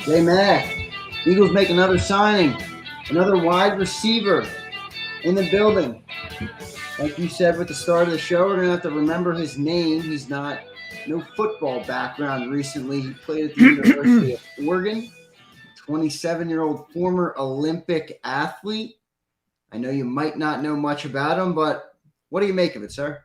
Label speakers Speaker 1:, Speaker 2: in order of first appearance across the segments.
Speaker 1: J-Mac, Eagles make another signing, another wide receiver in the building. Like you said with the start of the show, we're going to have to remember his name. He's not, no football background recently. He played at the University of Oregon, 27-year-old former Olympic athlete. I know you might not know much about him, but what do you make of it, sir?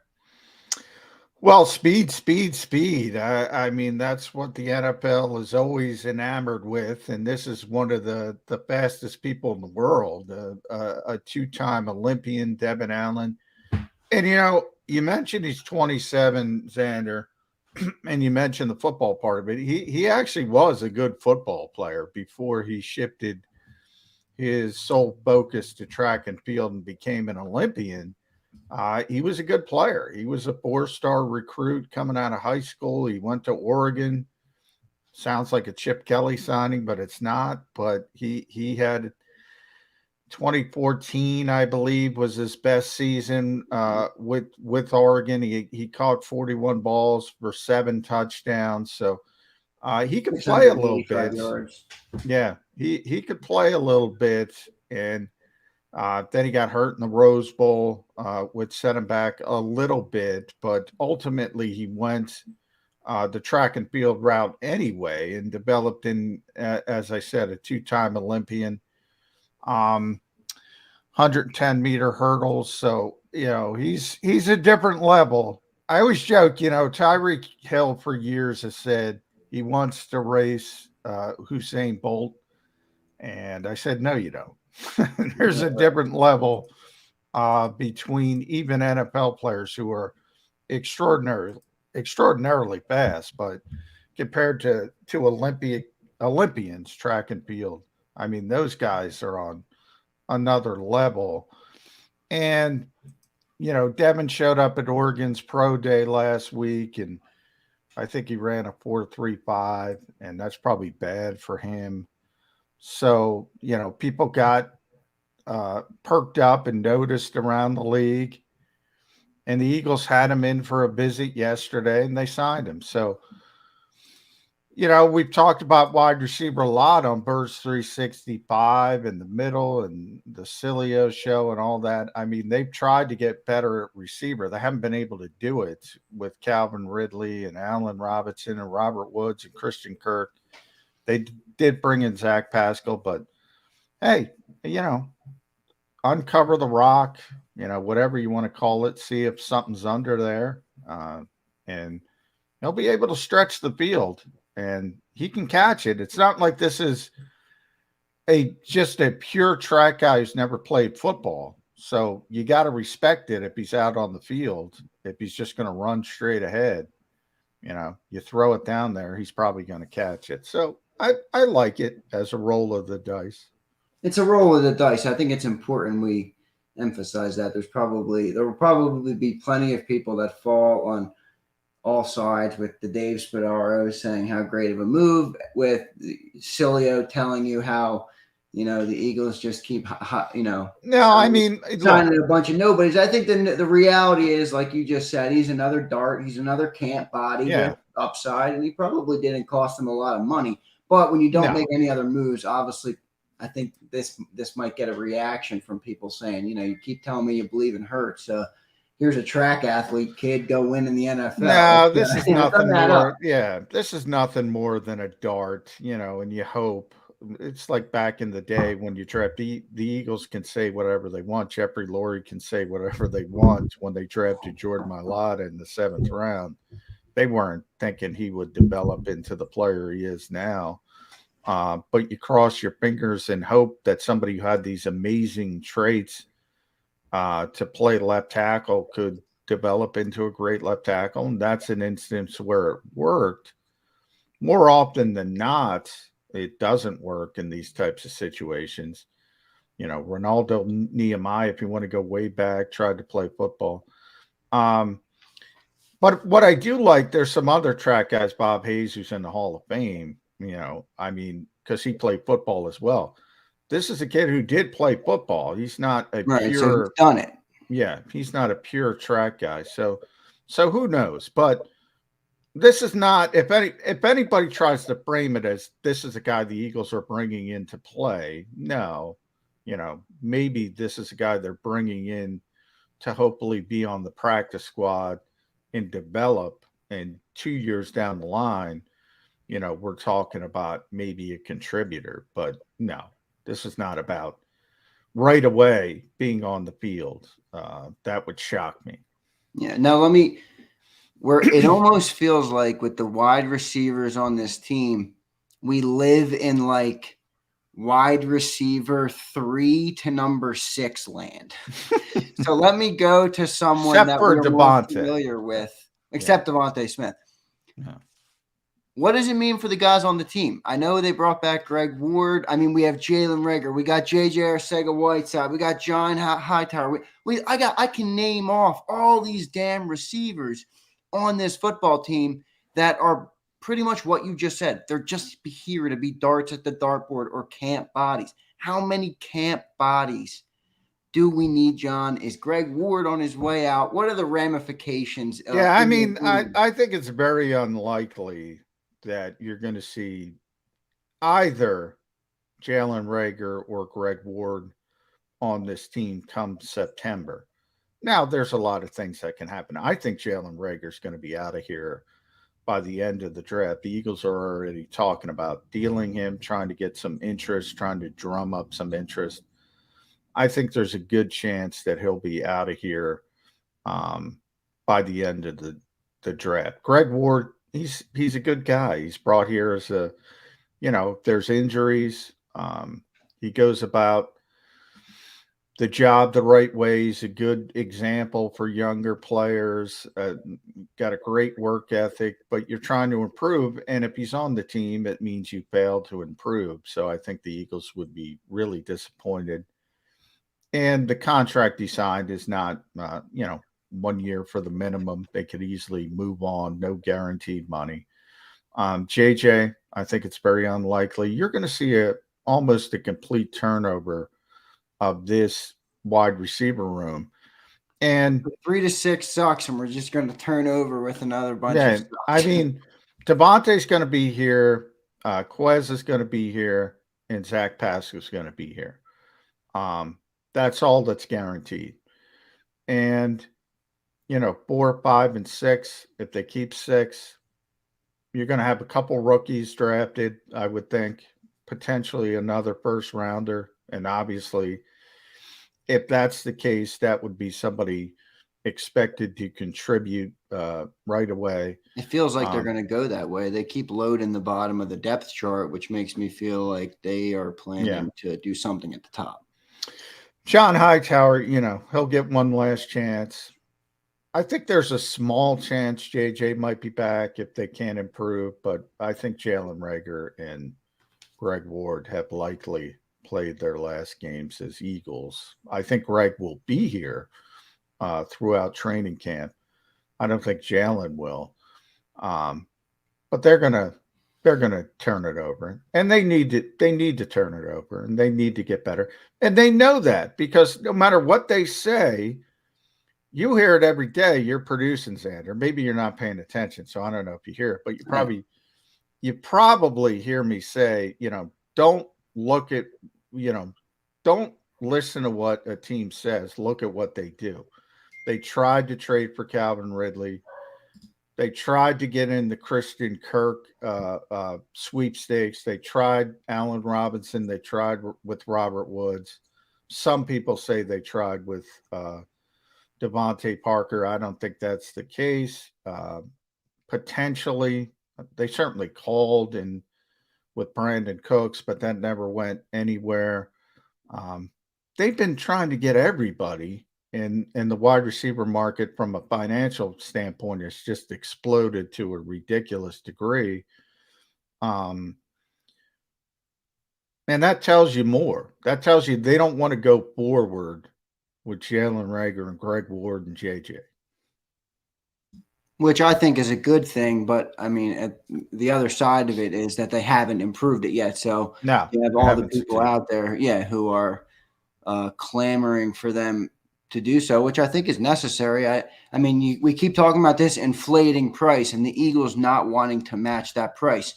Speaker 2: Well, speed, speed, speed. I mean, that's what the NFL is always enamored with, and this is one of the fastest people in the world, a two-time Olympian, Devon Allen. And you mentioned he's 27, Xander, and you mentioned the football part of it. He actually was a good football player before he shifted his sole focus to track and field and became an Olympian. He was a good player. He was a four-star recruit coming out of high school. He went to Oregon. Sounds like a Chip Kelly signing, but it's not. But he had 2014, I believe, was his best season with Oregon. He caught 41 balls for 7 touchdowns. So he could play a little bit.
Speaker 1: Yards.
Speaker 2: Yeah, he could play a little bit, and then he got hurt in the Rose Bowl, which set him back a little bit. But ultimately, he went the track and field route anyway, and developed in, as I said, a two-time Olympian. 110-meter hurdles. So he's a different level. I always joke, Tyreek Hill for years has said he wants to race Usain Bolt. And I said, no, you don't. There's a different level between even NFL players who are extraordinarily fast, but compared to Olympians, track and field, I mean, those guys are on another level. And Devin showed up at Oregon's pro day last week, and I think he ran a 4.35, and that's probably bad for him. So, people got perked up and noticed around the league. And the Eagles had him in for a visit yesterday, and they signed him. So, we've talked about wide receiver a lot on Birds 365 in the middle and the Cilio show and all that. I mean, they've tried to get better at receiver. They haven't been able to do it with Calvin Ridley and Allen Robinson and Robert Woods and Christian Kirk. They did bring in Zach Pascal, but hey, uncover the rock, whatever you want to call it, see if something's under there, and he'll be able to stretch the field, and he can catch it. It's not like this is just a pure track guy who's never played football. So you got to respect it if he's out on the field. If he's just going to run straight ahead, you throw it down there, he's probably going to catch it. So I like it as a roll of the dice.
Speaker 1: It's a roll of the dice. I think it's important we emphasize that. There will probably be plenty of people that fall on all sides with the Dave Spadaro saying how great of a move, with Cilio telling you how the Eagles just keep
Speaker 2: No, I mean,
Speaker 1: signing a bunch of nobodies. I think the reality is, like you just said, he's another dart. He's another camp body with upside, and he probably didn't cost them a lot of money. But when you don't make any other moves, obviously, I think this might get a reaction from people saying, you keep telling me you believe in Hurts. Here's a track athlete kid, go win in the NFL.
Speaker 2: No, this is nothing more. Yeah, this is nothing more than a dart, and you hope. It's like back in the day when you draft the Eagles can say whatever they want. Jeffrey Lurie can say whatever they want. When they drafted Jordan Mailata in the 7th round, they weren't thinking he would develop into the player he is now. But you cross your fingers and hope that somebody who had these amazing traits to play left tackle could develop into a great left tackle. And that's an instance where it worked. More often than not, it doesn't work in these types of situations. Ronaldo Nehemiah, if you want to go way back, tried to play football. But what I do like, there's some other track guys, Bob Hayes, who's in the Hall of Fame, because he played football as well. This is a kid who did play football. He's not a pure,
Speaker 1: so he's done it.
Speaker 2: Yeah, he's not a pure track guy. So who knows? But this is not, if anybody tries to frame it as this is a guy the Eagles are bringing in to play, no, maybe this is a guy they're bringing in to hopefully be on the practice squad and develop. And 2 years down the line, we're talking about maybe a contributor. But no, this is not about right away being on the field. That would shock me.
Speaker 1: Yeah. Now where it almost feels like with the wide receivers on this team, we live in like wide receiver 3 to number 6 land. So let me go to someone
Speaker 2: Except
Speaker 1: that
Speaker 2: for
Speaker 1: we're more
Speaker 2: Devontae.
Speaker 1: familiar with, except Devontae Smith.
Speaker 2: Yeah.
Speaker 1: What does it mean for the guys on the team? I know they brought back Greg Ward. I mean, we have Jalen Reagor. We got J.J. Arcega-Whiteside. We got John Hightower. I can name off all these damn receivers on this football team that are pretty much what you just said. They're just here to be darts at the dartboard or camp bodies. How many camp bodies do we need, John? Is Greg Ward on his way out? What are the ramifications?
Speaker 2: Yeah, I mean, I think it's very unlikely that you're going to see either Jalen Reagor or Greg Ward on this team come September. Now, there's a lot of things that can happen. I think Jalen Reagor is going to be out of here by the end of the draft. The Eagles are already talking about dealing him, trying to get some interest, trying to drum up some interest. I think there's a good chance that he'll be out of here by the end of the draft. Greg Ward, he's a good guy. He's brought here as a, if there's injuries, he goes about the job the right way. He's a good example for younger players. Got a great work ethic, but you're trying to improve. And if he's on the team, it means you failed to improve. So I think the Eagles would be really disappointed. And the contract he signed is not, 1 year for the minimum. They could easily move on. No guaranteed money. JJ, I think it's very unlikely. You're going to see almost a complete turnover of this wide receiver room. And
Speaker 1: 3 to 6 sucks, and we're just going to turn over with another bunch of stuff.
Speaker 2: I mean, Devontae's going to be here. Quez is going to be here. And Zach Pascal is going to be here. That's all that's guaranteed. And, 4, 5, and 6, if they keep 6, you're going to have a couple rookies drafted, I would think, potentially another first rounder. And obviously, if that's the case, that would be somebody expected to contribute right away.
Speaker 1: It feels like they're going to go that way. They keep loading the bottom of the depth chart, which makes me feel like they are planning to do something at the top.
Speaker 2: John Hightower, he'll get one last chance. I think there's a small chance JJ might be back if they can't improve, but I think Jalen Reagor and Greg Ward have likely played their last games as Eagles. I think Greg will be here throughout training camp. I don't think Jalen will, but they're gonna turn it over, and they need to turn it over, and they need to get better, and they know that because no matter what they say, you hear it every day. You're producing, Xander. Maybe you're not paying attention, so I don't know if you hear it, but you probably hear me say, don't look at, don't listen to what a team says. Look at what they do. They tried to trade for Calvin Ridley. They tried to get in the Christian Kirk sweepstakes. They tried Allen Robinson. They tried with Robert Woods. Some people say they tried with Devontae Parker. I don't think that's the case. Potentially, they certainly called and with Brandon Cooks, but that never went anywhere. They've been trying to get everybody, and the wide receiver market from a financial standpoint has just exploded to a ridiculous degree. And that tells you more. That tells you they don't want to go forward with Jalen Reagor and Greg Ward and JJ.
Speaker 1: Which I think is a good thing, but I mean, the other side of it is that they haven't improved it yet. So you have all the people out there, who are clamoring for them to do so, which I think is necessary. I mean, we keep talking about this inflating price and the Eagles not wanting to match that price.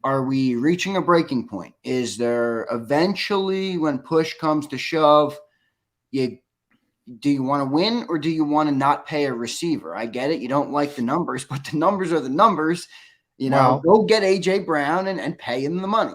Speaker 1: Are we reaching a breaking point? Is there eventually, when push comes to shove, do you want to win or do you want to not pay a receiver? I get it. You don't like the numbers, but the numbers are the numbers. Go get AJ Brown and pay him the money.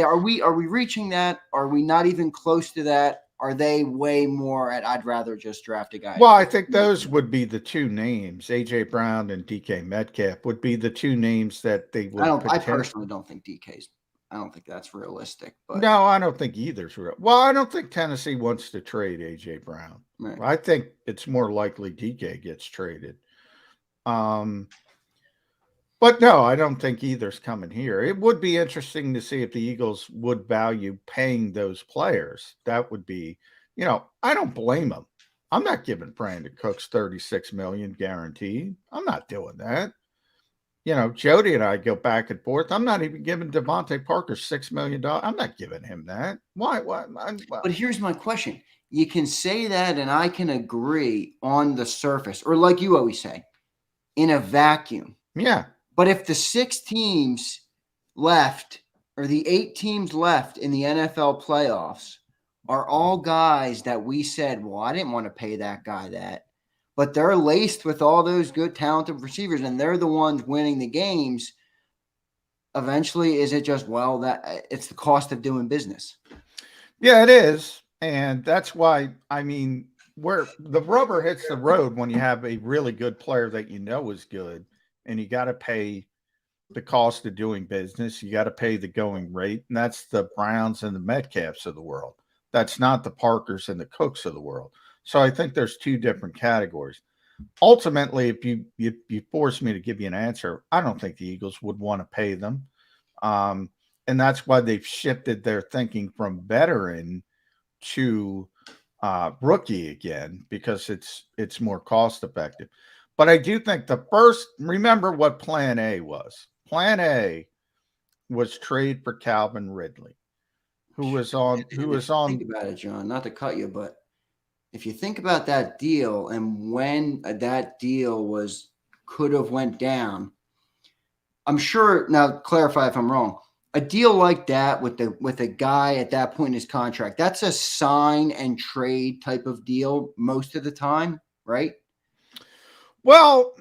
Speaker 1: Are we reaching that? Are we not even close to that? Are they way more at I'd rather just draft a guy?
Speaker 2: Well, I think those would be the two names. AJ Brown and DK Metcalf would be the two names that they would.
Speaker 1: I personally don't think DK's. I don't think that's realistic. But
Speaker 2: no, I don't think either's real. Well, I don't think Tennessee wants to trade AJ Brown. Right. I think it's more likely DK gets traded. But no, I don't think either's coming here. It would be interesting to see if the Eagles would value paying those players. That would be, I don't blame them. I'm not giving Brandon Cooks $36 million guaranteed. I'm not doing that. Jody and I go back and forth. I'm not even giving Devontae Parker $6 million. I'm not giving him that. Why?
Speaker 1: But here's my question. You can say that, and I can agree on the surface, or like you always say, in a vacuum.
Speaker 2: Yeah.
Speaker 1: But if the 6 teams left or the 8 teams left in the NFL playoffs are all guys that we said, well, I didn't want to pay that guy that, but they're laced with all those good, talented receivers, and they're the ones winning the games, eventually, is it just, that it's the cost of doing business?
Speaker 2: Yeah, it is. And that's why, where the rubber hits the road when you have a really good player that is good, and you got to pay the cost of doing business. You got to pay the going rate. And that's the Browns and the Metcalfs of the world. That's not the Parkers and the Cooks of the world. So I think there's 2 different categories. Ultimately, if you force me to give you an answer, I don't think the Eagles would want to pay them. And that's why they've shifted their thinking from veteran to rookie again, because it's more cost effective. But I do think remember what plan A was. Plan A was trade for Calvin Ridley, who was on.
Speaker 1: Think about it, John, not to cut you, but if you think about that deal and when that deal could have went down, I'm sure, now clarify if I'm wrong, a deal like that with a guy at that point in his contract, that's a sign and trade type of deal most of the time, right?
Speaker 2: Well,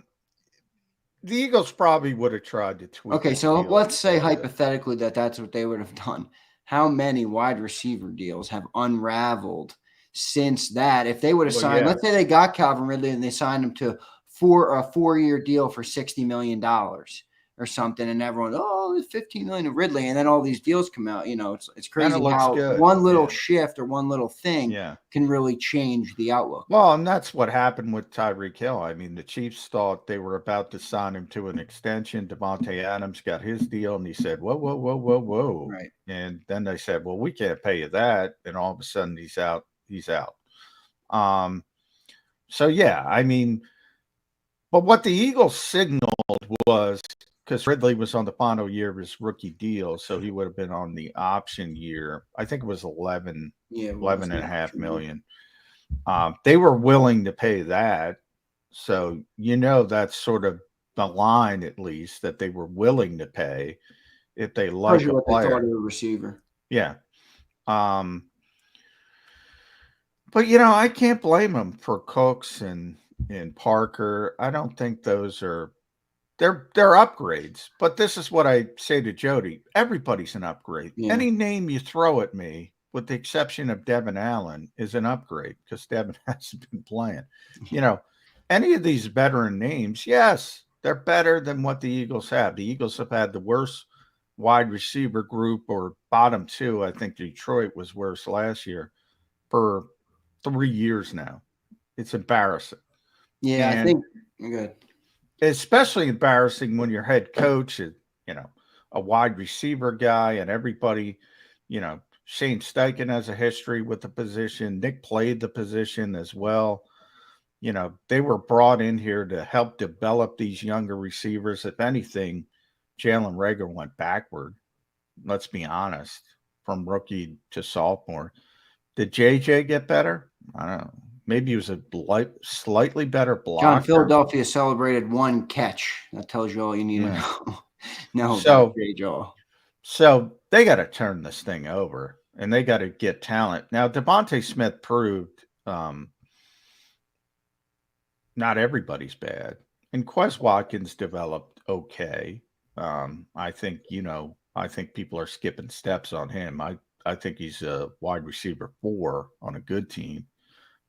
Speaker 2: the Eagles probably would have tried to tweak.
Speaker 1: Okay, so let's say hypothetically that's what they would have done. How many wide receiver deals have unraveled since that? If they would have signed, let's say they got Calvin Ridley and they signed him to a 4-year deal for $60 million or something, and everyone, there's $15 million of Ridley, and then all these deals come out. It's crazy how one little shift or one little thing can really change the outlook.
Speaker 2: Well, and that's what happened with Tyreek Hill. The Chiefs thought they were about to sign him to an extension. Devontae Adams got his deal, and he said, whoa.
Speaker 1: Right.
Speaker 2: And then they said, well, we can't pay you that. And all of a sudden he's out. So, yeah, but what the Eagles signaled was, because Ridley was on the final year of his rookie deal, so he would have been on the option year. I think it was 11.5 million. They were willing to pay that. So, that's sort of the line, at least, that they were willing to pay if they like a player.
Speaker 1: They thought of a receiver.
Speaker 2: Yeah. But, I can't blame them for Cooks and Parker. I don't think those are they're upgrades. But this is what I say to Jody. Everybody's an upgrade. Yeah. Any name you throw at me, with the exception of Devon Allen, is an upgrade because Devon hasn't been playing. Any of these veteran names, yes, they're better than what the Eagles have. The Eagles have had the worst wide receiver group, or bottom 2. I think Detroit was worse last year, for 3 years now. It's embarrassing.
Speaker 1: Yeah, I think good.
Speaker 2: Especially embarrassing when your head coach is, a wide receiver guy, and everybody, Shane Steichen has a history with the position. Nick played the position as well. They were brought in here to help develop these younger receivers. If anything, Jalen Reagor went backward. Let's be honest, from rookie to sophomore. Did JJ get better? I don't know. Maybe he was a slightly better
Speaker 1: John,
Speaker 2: blocker.
Speaker 1: Philadelphia celebrated 1 catch. That tells you all you need to know about Jay Jaw.
Speaker 2: So they got to turn this thing over, and they got to get talent. Now, Devontae Smith proved not everybody's bad. And Quez Watkins developed okay. I think people are skipping steps on him. I think he's a wide receiver 4 on a good team.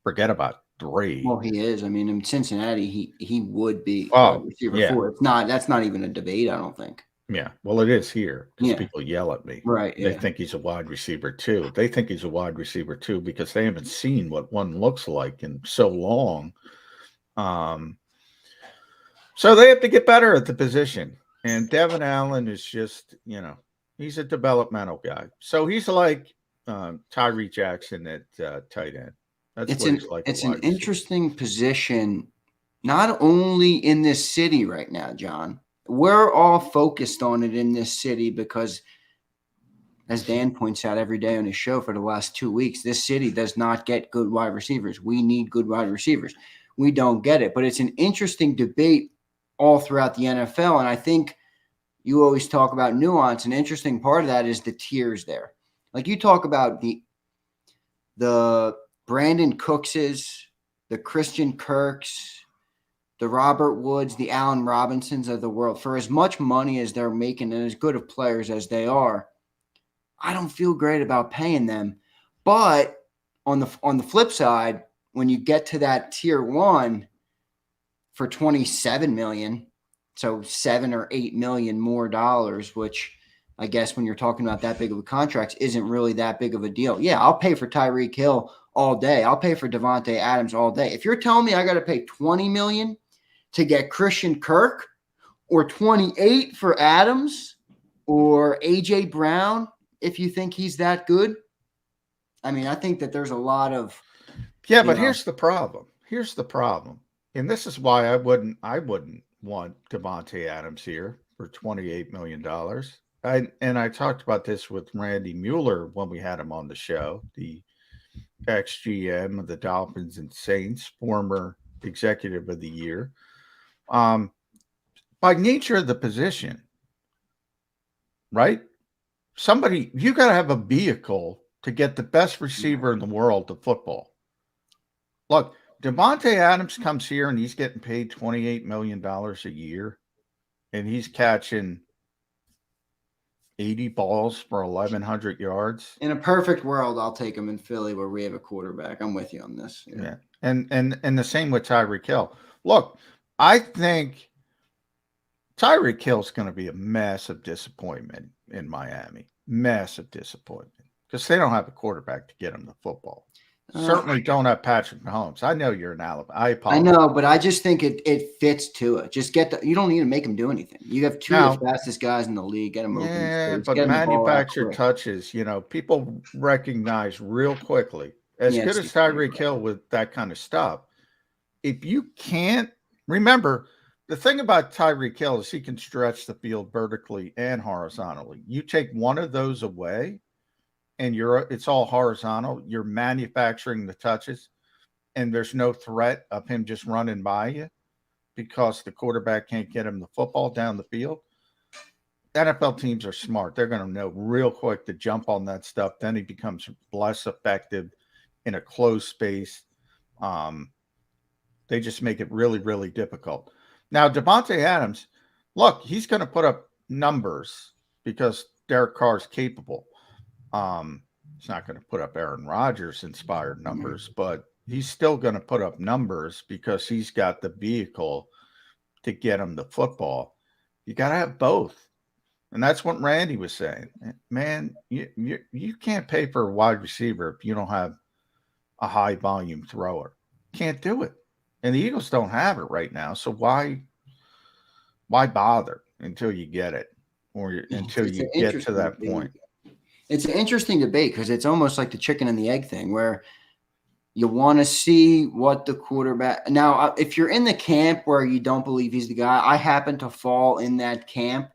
Speaker 2: Forget about 3.
Speaker 1: Well, he is. I mean, in Cincinnati, he would be wide receiver 4. That's not even a debate, I don't think.
Speaker 2: Yeah, well, it is here because people yell at me.
Speaker 1: Right.
Speaker 2: They think he's a wide receiver 2. They think he's a wide receiver 2 because they haven't seen what one looks like in so long. So they have to get better at the position. And Devon Allen is just, he's a developmental guy. So he's like Tyree Jackson at tight end.
Speaker 1: It's an interesting position, not only in this city right now, John. We're all focused on it in this city because, as Dan points out every day on his show for the last 2 weeks, this city does not get good wide receivers. We need good wide receivers. We don't get it. But it's an interesting debate all throughout the NFL. And I think you always talk about nuance. An interesting part of that is the tiers there. Like you talk about the Brandon Cookses, the Christian Kirks, the Robert Woods, the Allen Robinsons of the world. For as much money as they're making and as good of players as they are, I don't feel great about paying them. But on the flip side, when you get to that tier 1 for $27 million, so $7 or $8 million more dollars, which I guess when you're talking about that big of a contract isn't really that big of a deal. Yeah, I'll pay for Tyreek Hill all day. I'll pay for Devontae Adams all day. If you're telling me I got to pay $20 million to get Christian Kirk, or 28 for Adams, or A.J. Brown, if you think he's that good, I mean, I think that there's a lot of
Speaker 2: but here's the problem. And this is why I wouldn't want Devontae Adams here for $28 million. I talked about this with Randy Mueller when we had him on the show, the ex-GM of the Dolphins and Saints, former executive of the year. By nature of the position, right? You got to have a vehicle to get the best receiver in the world to football. Look, Devontae Adams comes here and he's getting paid $28 million a year, and he's catching 80 balls for 1,100 yards.
Speaker 1: In a perfect world, I'll take him in Philly where we have a quarterback. I'm with you on this.
Speaker 2: Yeah. And the same with Tyreek Hill. Look, I think Tyreek Hill's going to be a massive disappointment in Miami. Massive disappointment. Because they don't have a quarterback to get him the football. Certainly don't have Patrick Mahomes. I know you're an Alabama. I apologize.
Speaker 1: I know, but I just think it fits to it. Just you don't need to make him do anything. You have 2 of the fastest guys in the league. Get him open.
Speaker 2: Yeah, but manufactured touches, people recognize real quickly. As good as Tyreek Hill with that kind of stuff, if you can't remember, the thing about Tyreek Hill is he can stretch the field vertically and horizontally. You take one of those away, and it's all horizontal. You're manufacturing the touches, and there's no threat of him just running by you because the quarterback can't get him the football down the field. NFL teams are smart. They're going to know real quick to jump on that stuff. Then he becomes less effective in a closed space. They just make it really, really difficult. Now, Devontae Adams, look, he's going to put up numbers because Derek Carr's capable. He's not going to put up Aaron Rodgers inspired numbers, but he's still going to put up numbers because he's got the vehicle to get him the football. You got to have both. And that's what Randy was saying. Man, you can't pay for a wide receiver if you don't have a high volume thrower. Can't do it. And the Eagles don't have it right now. So why bother until you get it or until you get to that point?
Speaker 1: It's an interesting debate because it's almost like the chicken and the egg thing where you want to see what the quarterback – now, if you're in the camp where you don't believe he's the guy, I happen to fall in that camp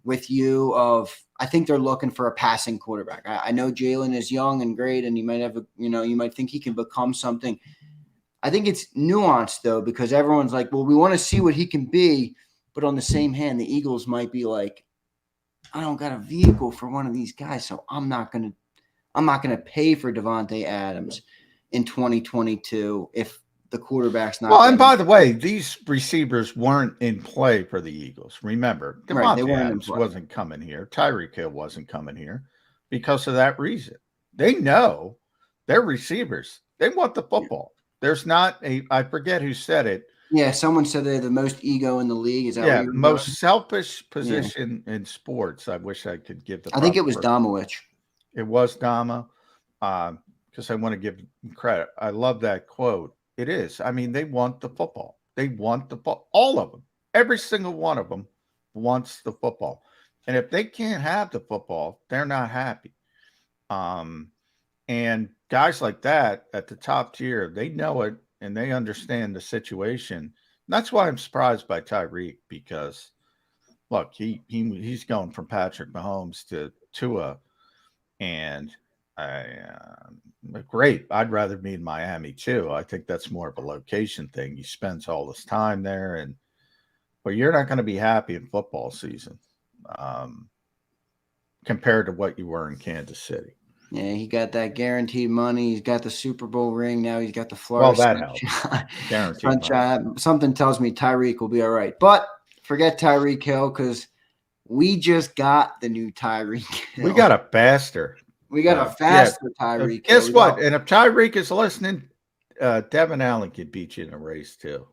Speaker 1: with you of I think they're looking for a passing quarterback. I know Jalen is young and great, and you might have you might think he can become something. I think it's nuanced, though, because everyone's like, well, we want to see what he can be. But on the same hand, the Eagles might be like, I don't got a vehicle for one of these guys, so I'm not gonna pay for Devontae Adams in 2022 if the quarterback's not.
Speaker 2: Well, and by the way, these receivers weren't in play for the Eagles. Remember, Devontae Adams wasn't coming here. Tyreek Hill wasn't coming here because of that reason. They know they're receivers. They want the football. There's not I forget who said it.
Speaker 1: Yeah, someone said they're the most ego in the league. Is that
Speaker 2: what most selfish position in sports? I wish I could give the.
Speaker 1: I think it was Domowich.
Speaker 2: It was Dama, because I want to give him credit. I love that quote. It is. I mean, they want the football. They want the ball. All of them. Every single one of them wants the football. And if they can't have the football, they're not happy. And guys like that at the top tier, they know it and they understand the situation. That's why I'm surprised by Tyreek, because look, he's going from Patrick Mahomes to Tua, and great. I'd rather be in Miami too. I think that's more of a location thing. He spends all this time there, but you're not going to be happy in football season compared to what you were in Kansas City.
Speaker 1: Yeah, he got that guaranteed money. He's got the Super Bowl ring. Now he's got the Florida.
Speaker 2: Well, that helps.
Speaker 1: Guaranteed. Something tells me Tyreek will be all right. But forget Tyreek Hill, because we just got the new Tyreek Hill.
Speaker 2: We got a faster.
Speaker 1: We got a faster Tyreek.
Speaker 2: Guess what? And if Tyreek is listening, Devon Allen can beat you in a race too.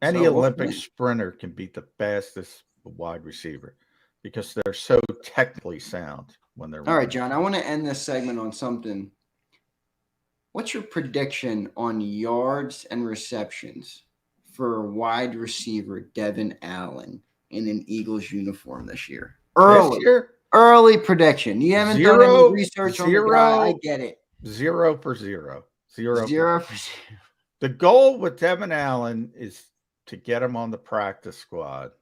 Speaker 2: Any Olympic sprinter can beat the fastest wide receiver because they're so technically sound when they're running.
Speaker 1: All right, John, I want to end this segment on something. What's your prediction on yards and receptions for wide receiver Devon Allen in an Eagles uniform this year? Early prediction. You haven't done any research on the guy. I get it.
Speaker 2: 0 for 0. 0
Speaker 1: for 0.
Speaker 2: The goal with Devon Allen is to get him on the practice squad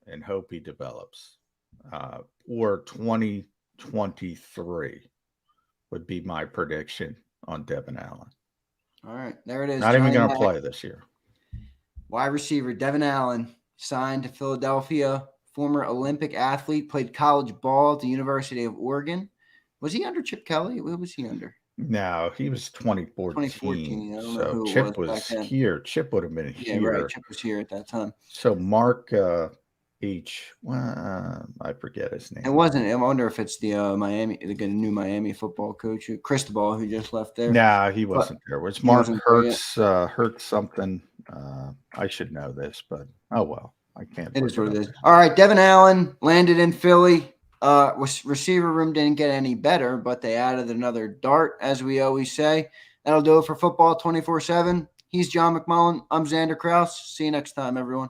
Speaker 2: and hope he develops. Or 2023 would be my prediction on Devon Allen.
Speaker 1: All right, there it is.
Speaker 2: Not even going to play this year.
Speaker 1: Wide receiver Devon Allen signed to Philadelphia. Former Olympic athlete, played college ball at the University of Oregon. Was he under Chip Kelly? What was he under?
Speaker 2: No, he was 2014.
Speaker 1: 2014. I don't know who
Speaker 2: Chip was here. Chip would have been here.
Speaker 1: Yeah, right. Chip was here at that time.
Speaker 2: So Mark H. I forget his name.
Speaker 1: It wasn't. I wonder if it's the new Miami football coach, Cristobal, who just left there.
Speaker 2: Nah, he wasn't there. It was Mark Hertz? Hertz something. I should know this, but oh well. I can't.
Speaker 1: It is what it is. All right, Devon Allen landed in Philly. Receiver room didn't get any better, but they added another dart, as we always say. That'll do it for Football 24/7. He's John McMullen. I'm Xander Kraus. See you next time, everyone.